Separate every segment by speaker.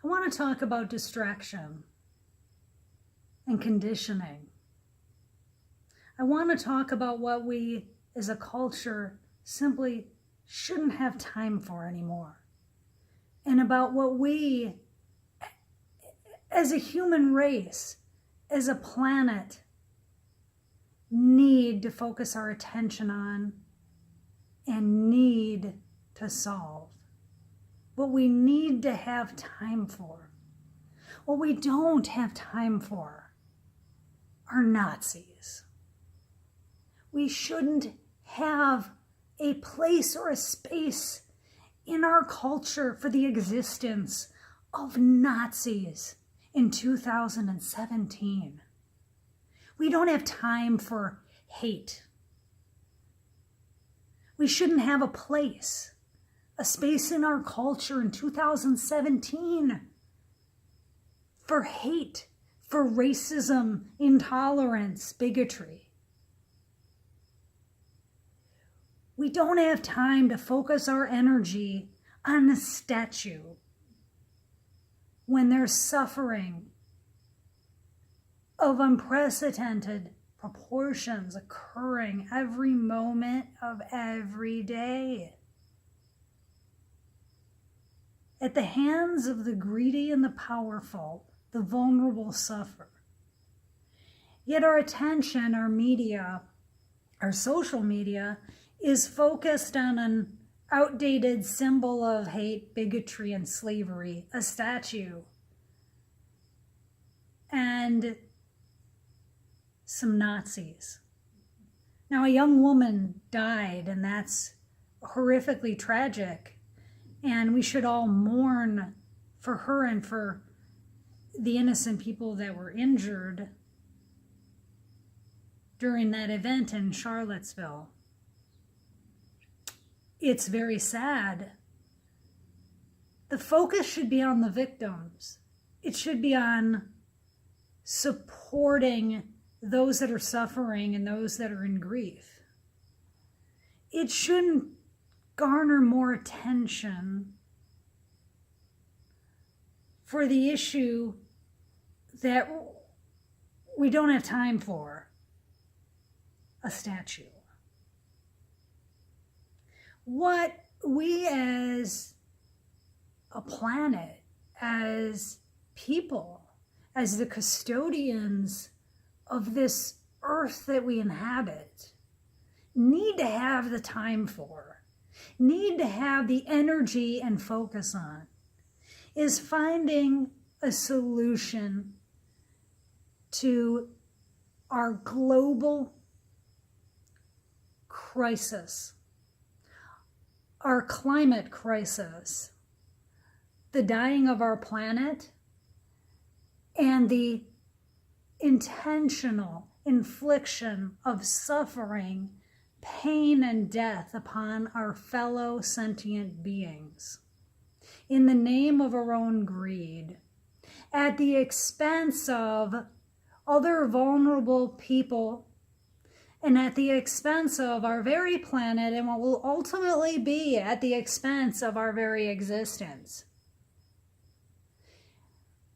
Speaker 1: I want to talk about distraction and conditioning. I want to talk about what we as a culture simply shouldn't have time for anymore, and about what we as a human race, as a planet, need to focus our attention on and need to solve. What we need to have time for. What we don't have time for are Nazis. We shouldn't have a place or a space in our culture for the existence of Nazis in 2017. We don't have time for hate. We shouldn't have a place, a space in our culture in 2017 for hate, for racism, intolerance, bigotry. We don't have time to focus our energy on a statue when there's suffering of unprecedented proportions occurring every moment of every day. At the hands of the greedy and the powerful, the vulnerable suffer. Yet our attention, our media, our social media, is focused on an outdated symbol of hate, bigotry, and slavery, a statue, and some Nazis. Now, a young woman died, and that's horrifically tragic, and we should all mourn for her and for the innocent people that were injured during that event in Charlottesville. It's very sad. The focus should be on the victims. It should be on supporting those that are suffering and those that are in grief. It shouldn't garner more attention for the issue that we don't have time for, a statue. What we as a planet, as people, as the custodians of this earth that we inhabit, need to have the time for, need to have the energy and focus on, is finding a solution to our global crisis, our climate crisis, the dying of our planet, and the intentional infliction of suffering, pain, and death upon our fellow sentient beings in the name of our own greed, at the expense of other vulnerable people, and at the expense of our very planet, and what will ultimately be at the expense of our very existence.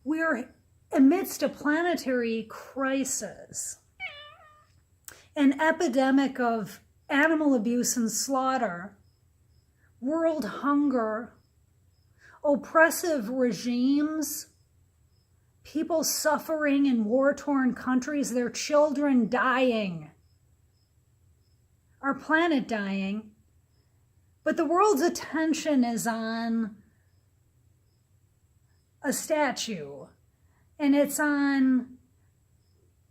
Speaker 1: We're amidst a planetary crisis, an epidemic of animal abuse and slaughter, world hunger, oppressive regimes, people suffering in war-torn countries, their children dying, our planet dying, but the world's attention is on a statue, and it's on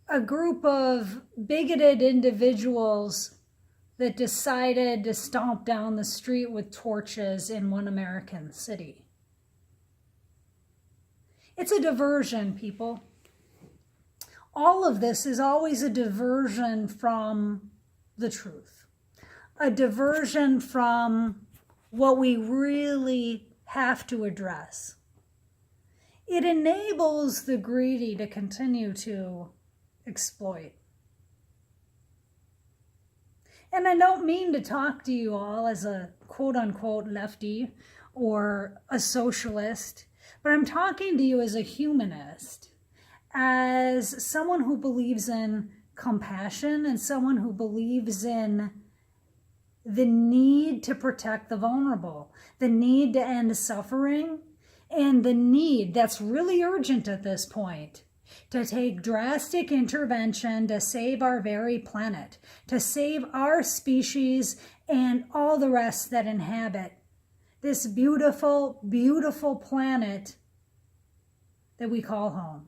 Speaker 1: a group of bigoted individuals that decided to stomp down the street with torches in one American city. It's a diversion, people. All of this is always a diversion from the truth, a diversion from what we really have to address. It enables the greedy to continue to exploit. And I don't mean to talk to you all as a quote-unquote lefty or a socialist, But I'm talking to you as a humanist, as someone who believes in compassion and someone who believes in the need to protect the vulnerable, the need to end suffering, and the need that's really urgent at this point to take drastic intervention to save our very planet, to save our species and all the rest that inhabit this beautiful, beautiful planet that we call home.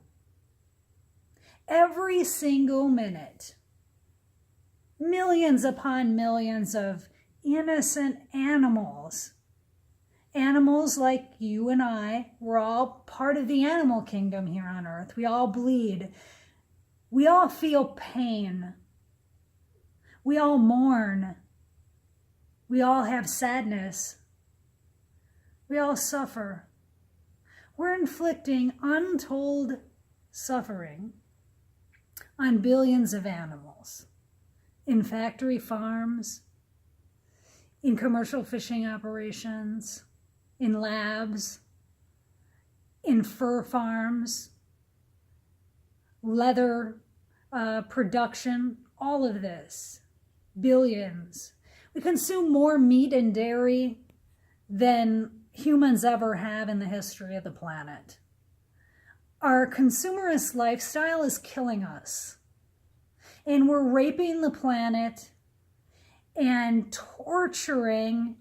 Speaker 1: Every single minute, millions upon millions of innocent animals like you and I, we're all part of the animal kingdom here on earth. We all bleed. We all feel pain. We all mourn. We all have sadness. We all suffer. We're inflicting untold suffering on billions of animals in factory farms, in commercial fishing operations, in labs, in fur farms, leather production, all of this, billions. We consume more meat and dairy than humans ever have in the history of the planet. Our consumerist lifestyle is killing us. And we're raping the planet and torturing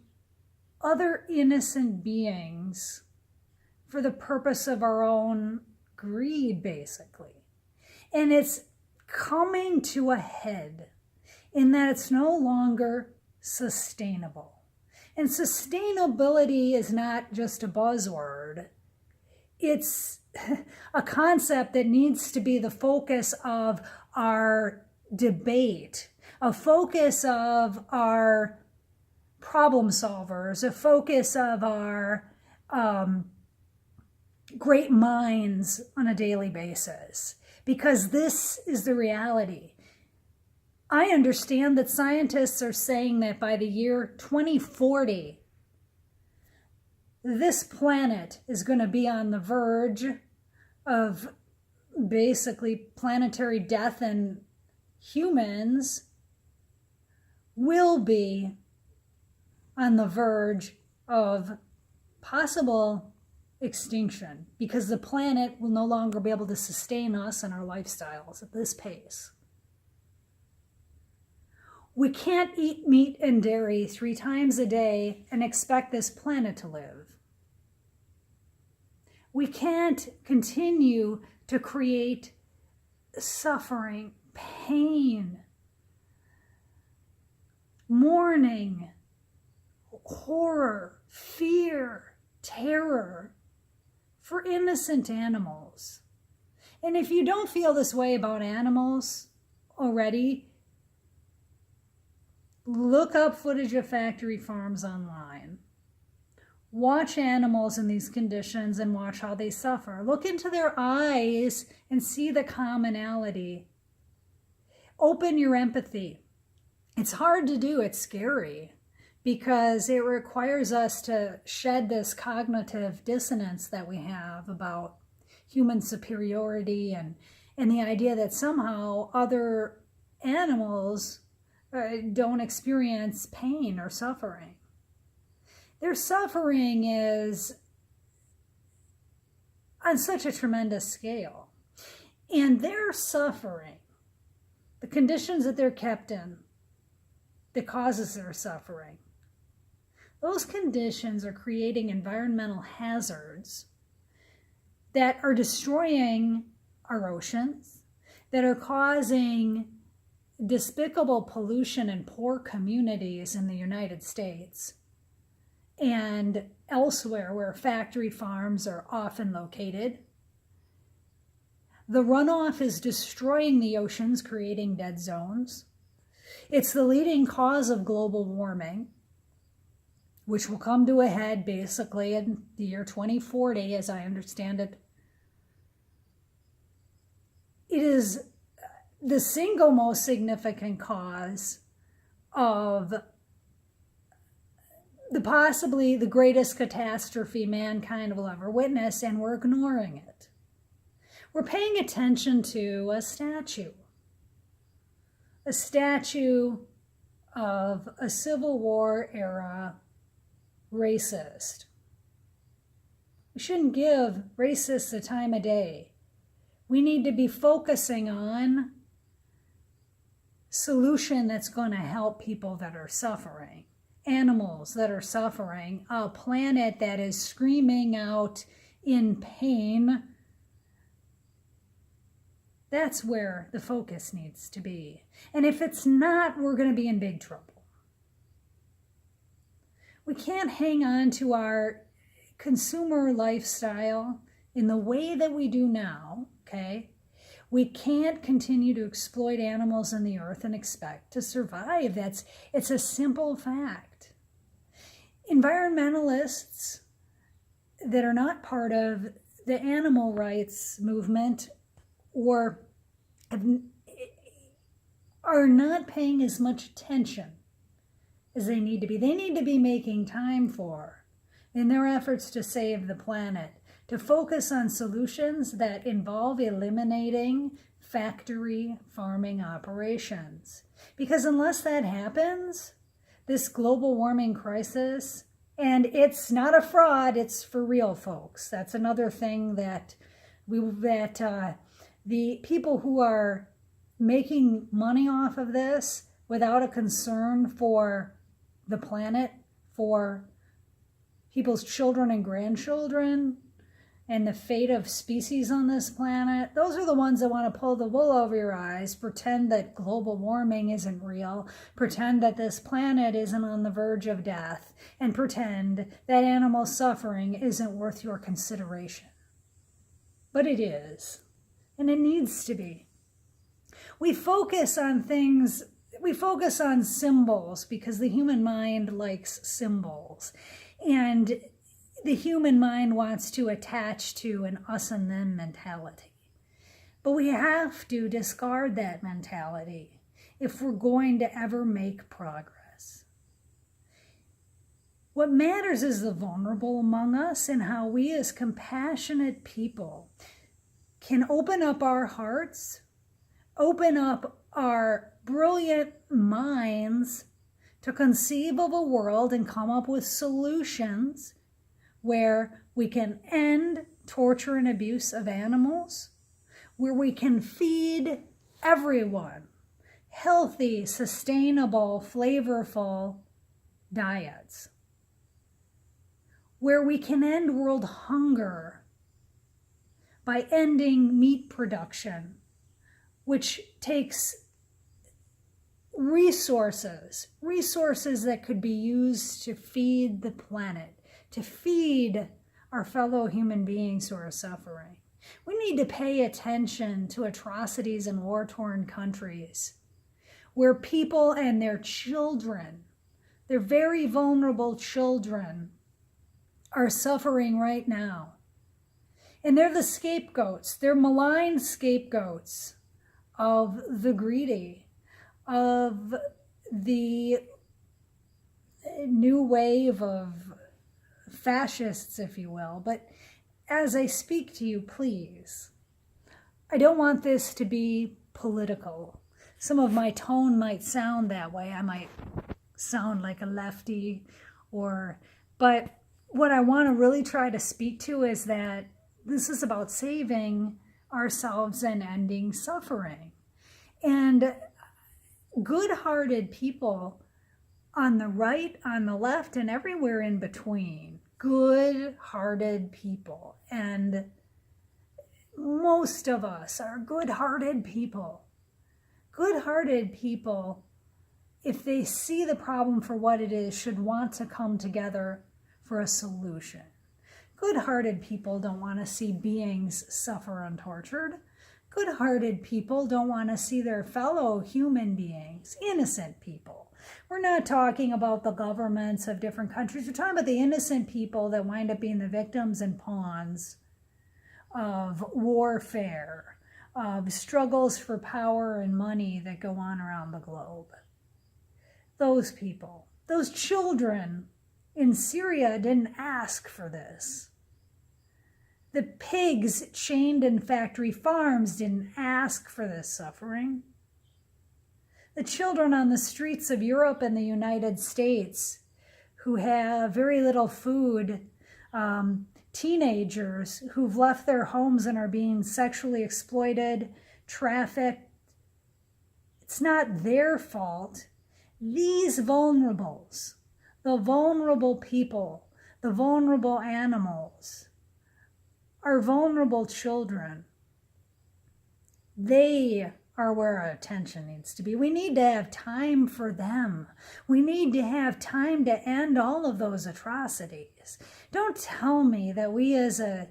Speaker 1: other innocent beings for the purpose of our own greed, basically. And it's coming to a head in that it's no longer sustainable. And sustainability is not just a buzzword. It's a concept that needs to be the focus of our debate, a focus of our problem solvers, a focus of our great minds on a daily basis, because this is the reality. I understand that scientists are saying that by the year 2040, this planet is going to be on the verge of basically planetary death, and humans will be on the verge of possible extinction because the planet will no longer be able to sustain us and our lifestyles at this pace. We can't eat meat and dairy 3 times a day and expect this planet to live. We can't continue to create suffering, pain, mourning, horror, fear, terror for innocent animals. And if you don't feel this way about animals already, look up footage of factory farms online. Watch animals in these conditions and watch how they suffer. Look into their eyes and see the commonality. Open your empathy. It's hard to do, it's scary, because it requires us to shed this cognitive dissonance that we have about human superiority and the idea that somehow other animals don't experience pain or suffering. Their suffering is on such a tremendous scale. And their suffering, the conditions that they're kept in, that causes their suffering, those conditions are creating environmental hazards that are destroying our oceans, that are causing despicable pollution in poor communities in the United States and elsewhere where factory farms are often located. The runoff is destroying the oceans, creating dead zones. It's the leading cause of global warming, which will come to a head basically in the year 2040, as I understand it. It is the single most significant cause of possibly the greatest catastrophe mankind will ever witness, and we're ignoring it. We're paying attention to a statue of a Civil War era racist. We shouldn't give racists the time of day. We need to be focusing on solution that's going to help people that are suffering, animals that are suffering, a planet that is screaming out in pain. That's where the focus needs to be. And if it's not, we're going to be in big trouble. We can't hang on to our consumer lifestyle in the way that we do now, okay? We can't continue to exploit animals in the earth and expect to survive. It's a simple fact. Environmentalists that are not part of the animal rights movement or are not paying as much attention as they need to be. They need to be making time for, in their efforts to save the planet, to focus on solutions that involve eliminating factory farming operations. Because unless that happens, this global warming crisis, and it's not a fraud, it's for real, folks. That's another thing that the people who are making money off of this without a concern for the planet, for people's children and grandchildren, and the fate of species on this planet, those are the ones that want to pull the wool over your eyes, pretend that global warming isn't real, pretend that this planet isn't on the verge of death, and pretend that animal suffering isn't worth your consideration. But it is, and it needs to be. We focus on symbols because the human mind likes symbols. And the human mind wants to attach to an us and them mentality. But we have to discard that mentality if we're going to ever make progress. What matters is the vulnerable among us and how we as compassionate people can open up our hearts, open up our brilliant minds to conceive of a world and come up with solutions where we can end torture and abuse of animals, where we can feed everyone healthy, sustainable, flavorful diets, where we can end world hunger by ending meat production, which takes resources that could be used to feed the planet, to feed our fellow human beings who are suffering. We need to pay attention to atrocities in war-torn countries where people and their children, their very vulnerable children, are suffering right now. And they're the scapegoats. They're malign scapegoats of the greedy, of the new wave of fascists, if you will. But as I speak to you, please, I don't want this to be political. Some of my tone might sound that way. I might sound like a lefty, but what I want to really try to speak to is that this is about saving ourselves and ending suffering. And good-hearted people on the right, on the left, and everywhere in between, good-hearted people. And most of us are good-hearted people. Good-hearted people, if they see the problem for what it is, should want to come together for a solution. Good-hearted people don't want to see beings suffer untortured. Good-hearted people don't want to see their fellow human beings, innocent people. We're not talking about the governments of different countries. We're talking about the innocent people that wind up being the victims and pawns of warfare, of struggles for power and money that go on around the globe. Those people, those children in Syria didn't ask for this. The pigs chained in factory farms didn't ask for this suffering. The children on the streets of Europe and the United States who have very little food, teenagers who've left their homes and are being sexually exploited, trafficked. It's not their fault. These vulnerables, the vulnerable people, the vulnerable animals, our vulnerable children, they are where our attention needs to be. We need to have time for them. We need to have time to end all of those atrocities. Don't tell me that we as a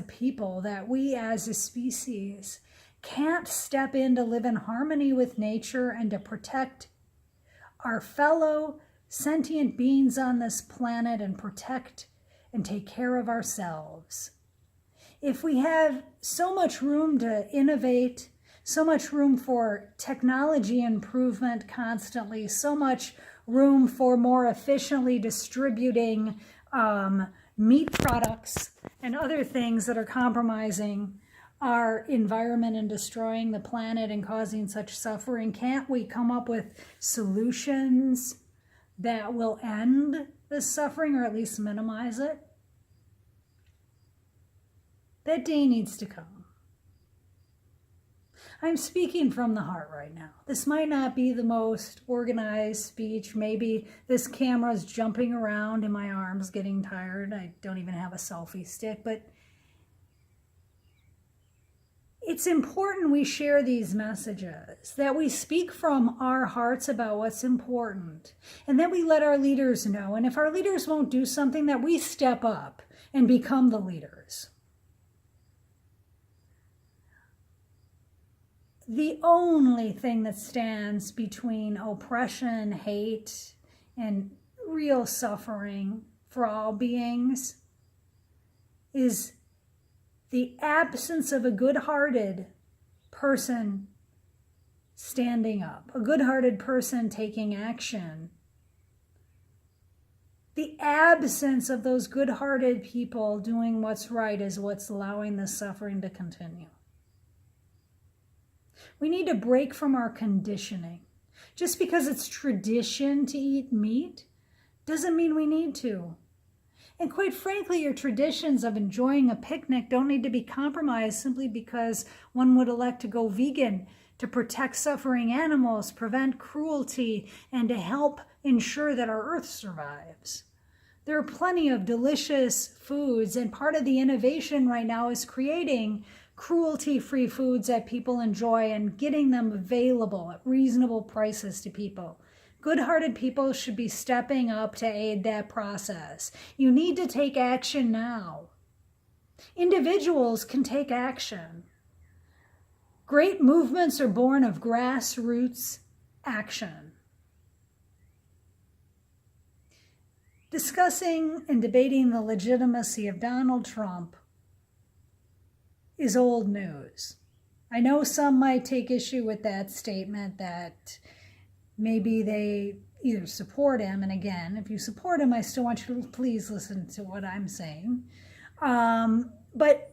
Speaker 1: people, that we as a species can't step in to live in harmony with nature and to protect our fellow sentient beings on this planet and protect and take care of ourselves. If we have so much room to innovate, so much room for technology improvement constantly, so much room for more efficiently distributing meat products and other things that are compromising our environment and destroying the planet and causing such suffering, can't we come up with solutions that will end this suffering or at least minimize it? That day needs to come. I'm speaking from the heart right now. This might not be the most organized speech. Maybe this camera's jumping around and my arm's getting tired. I don't even have a selfie stick, but it's important we share these messages, that we speak from our hearts about what's important, and that we let our leaders know. And if our leaders won't do something, that we step up and become the leaders. The only thing that stands between oppression, hate, and real suffering for all beings is the absence of a good-hearted person standing up, a good-hearted person taking action. The absence of those good-hearted people doing what's right is what's allowing this suffering to continue. We need to break from our conditioning. Just because it's tradition to eat meat doesn't mean we need to. And quite frankly, your traditions of enjoying a picnic don't need to be compromised simply because one would elect to go vegan to protect suffering animals, prevent cruelty, and to help ensure that our earth survives. There are plenty of delicious foods, and part of the innovation right now is creating cruelty-free foods that people enjoy and getting them available at reasonable prices to people. Good-hearted people should be stepping up to aid that process. You need to take action now. Individuals can take action. Great movements are born of grassroots action. Discussing and debating the legitimacy of Donald Trump is old news. I know some might take issue with that statement, that maybe they either support him, and again, if you support him, I still want you to please listen to what I'm saying. But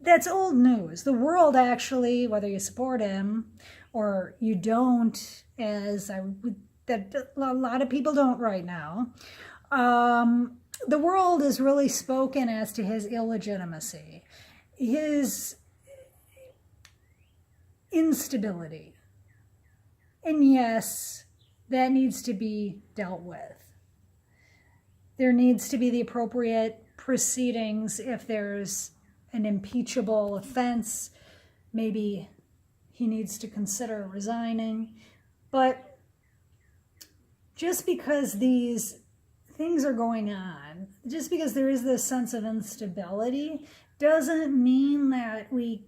Speaker 1: that's old news. The world actually, whether you support him or you don't, that a lot of people don't right now, the world is really spoken as to his illegitimacy, his instability. And yes, that needs to be dealt with. There needs to be the appropriate proceedings if there's an impeachable offense. Maybe he needs to consider resigning. But just because these things are going on, just because there is this sense of instability, doesn't mean that we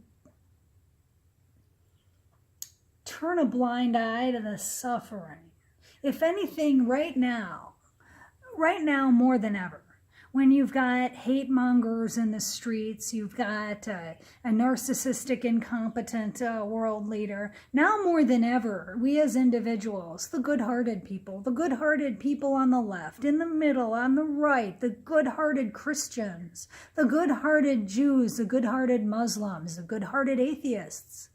Speaker 1: turn a blind eye to the suffering. If anything, right now more than ever, when you've got hate mongers in the streets, you've got a narcissistic, incompetent world leader. Now more than ever, we as individuals, the good-hearted people on the left, in the middle, on the right, the good-hearted Christians, the good-hearted Jews, the good-hearted Muslims, the good-hearted atheists,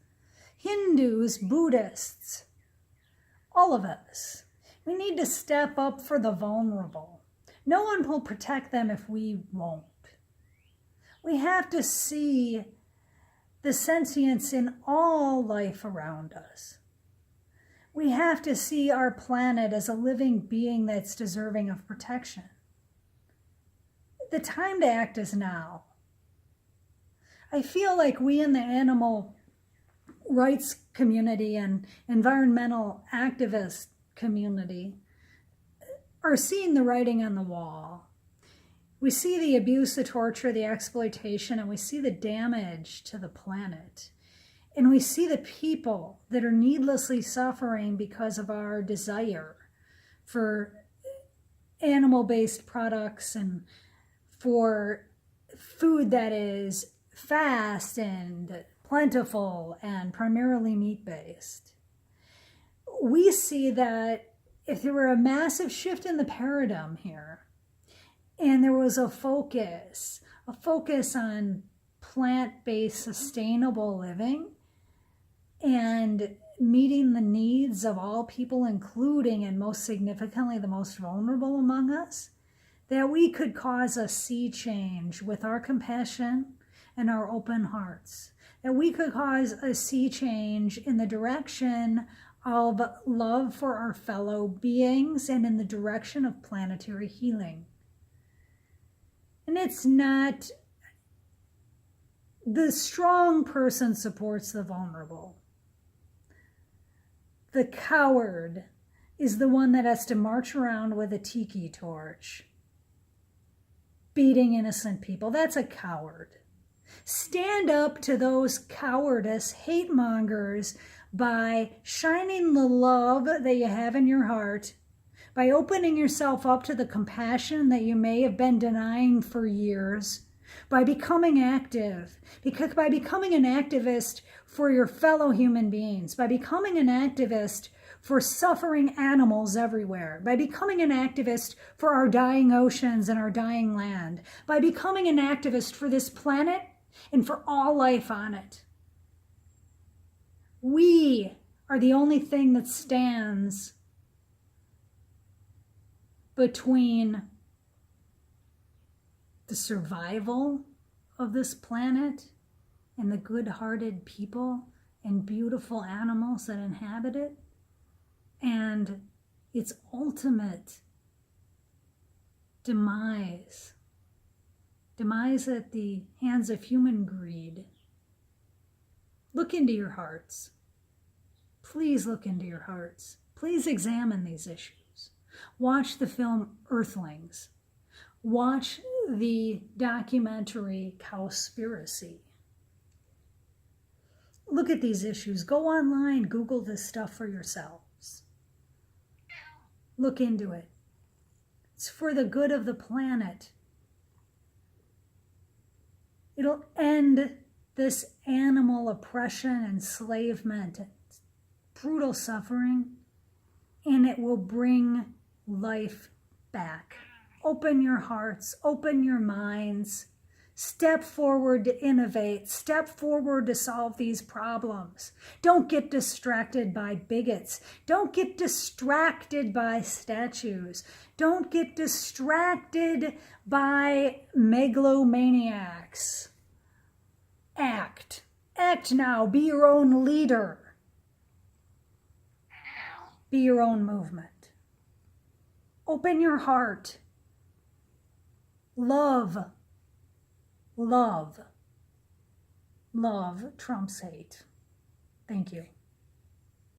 Speaker 1: Hindus, Buddhists, all of us, we need to step up for the vulnerable. No one will protect them if we won't. We have to see the sentience in all life around us. We have to see our planet as a living being that's deserving of protection. The time to act is now. I feel like we in the animal rights community and environmental activist community are seeing the writing on the wall. We see the abuse, the torture, the exploitation, and we see the damage to the planet. And we see the people that are needlessly suffering because of our desire for animal-based products and for food that is fast and plentiful and primarily meat-based. We see that if there were a massive shift in the paradigm here, and there was a focus on plant-based sustainable living and meeting the needs of all people, including and most significantly the most vulnerable among us, that we could cause a sea change with our compassion and our open hearts, that we could cause a sea change in the direction of love for our fellow beings and in the direction of planetary healing. And it's not, the strong person supports the vulnerable. The coward is the one that has to march around with a tiki torch, beating innocent people. That's a coward. Stand up to those cowardice hate mongers by shining the love that you have in your heart, by opening yourself up to the compassion that you may have been denying for years, by becoming active, because by becoming an activist for your fellow human beings, by becoming an activist for suffering animals everywhere, by becoming an activist for our dying oceans and our dying land, by becoming an activist for this planet and for all life on it. We are the only thing that stands between the survival of this planet and the good-hearted people and beautiful animals that inhabit it and its ultimate demise at the hands of human greed. Look into your hearts. Please look into your hearts. Please examine these issues. Watch the film Earthlings. Watch the documentary Cowspiracy. Look at these issues. Go online, Google this stuff for yourselves. Look into it. It's for the good of the planet. It'll end this animal oppression, enslavement, brutal suffering, and it will bring life back. Open your hearts, open your minds, step forward to innovate, step forward to solve these problems. Don't get distracted by bigots. Don't get distracted by statues. Don't get distracted by megalomaniacs. Act. Act now. Be your own leader. Be your own movement. Open your heart. Love. Love. Love trumps hate. Thank you.